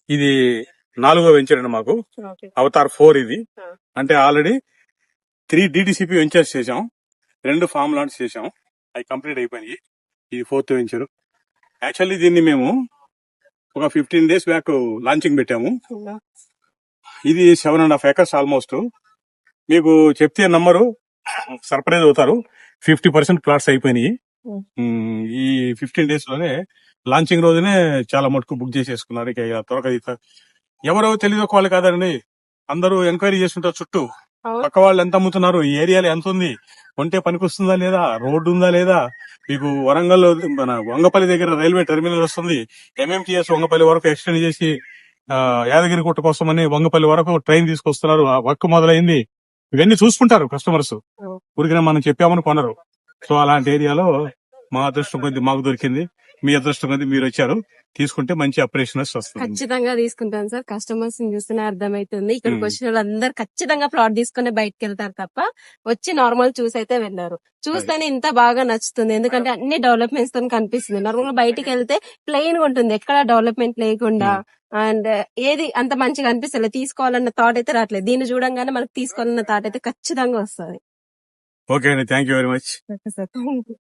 ఇది 4వ వెంచర్ అండి మాకు. ఓకే. అవతార్ 4 ఇది. ఆ. అంటే ఆల్రెడీ 3 DTCP వెంచర్స్ చేసాం, 2 ఫార్మ్ లాంచ్ చేసాం, అవి కంప్లీట్ అయిపోయినాయి. ఇది 4th వెంచర్. యాక్చువల్లీ దీన్ని మేము ఒక 15 days బ్యాక్ లాంచింగ్ పెట్టాము. ఇది 7.5 acres ఆల్మోస్ట్. మీకు చెప్తే నంబరు సర్ప్రైజ్ అవుతారు. 50% ప్లాట్స్ అయిపోయినాయి. ఈ 15 days లోనే లాంచింగ్ రోజునే చాలా మటుకు బుక్ చేసేసుకున్నారు. ఇక త్వరగా ఎవరో తెలియదు వాళ్ళు కాదండి, అందరూ ఎంక్వైరీ చేస్తుంటారు చుట్టూ. పక్క వాళ్ళు ఎంత అమ్ముతున్నారు, ఈ ఏరియాలో ఎంత ఉంది, కొంటే పనికొస్తుందా లేదా, రోడ్డు ఉందా లేదా. మీకు వరంగల్ మన వంగపల్లి దగ్గర రైల్వే టెర్మినల్ వస్తుంది. MMTS వంగపల్లి వరకు ఎక్స్టెండ్ చేసి యాదగిరిగుట్ట కోసం అని వంగపల్లి వరకు ట్రైన్ తీసుకొస్తున్నారు. ఆ వర్క్ మొదలైంది. ఇవన్నీ చూసుకుంటారు కస్టమర్స్. ఊరికనే మనం చెప్పామని కొనరు. సో అలాంటి ఏరియాలో మా అదృష్టం కొద్ది మాకు దొరికింది, మీ అదృష్టం కొద్ది మీరు వచ్చారు. తీసుకుంటే మంచి అప్రిషియేషన్ వస్తుంది. ఖచ్చితంగా తీసుకుంటాను సార్. కస్టమర్స్ చూస్తేనే అర్థమైతుంది. ఇక్కడికి వచ్చిన వాళ్ళందరూ ఖచ్చితంగా ప్లాట్ తీసుకుని బయటకు వెళ్తారు తప్ప వచ్చి నార్మల్ చూసి అయితే వెళ్ళారు. చూస్తేనే ఇంత బాగా నచ్చుతుంది, ఎందుకంటే అన్ని డెవలప్మెంట్స్ తో కనిపిస్తుంది. నార్మల్ గా బయటికి వెళ్తే ప్లెయిన్ గా ఉంటుంది, ఎక్కడ డెవలప్మెంట్ లేకుండా. అండ్ ఏది అంత మంచిగా అనిపిస్తలేదు, తీసుకోవాలన్న థాట్ అయితే రావట్లేదు. దీన్ని చూడంగానే మనకు తీసుకోవాలన్న థాట్ అయితే ఖచ్చితంగా వస్తుంది. ఓకే అండి, thank you very much. Okay sir, thank you.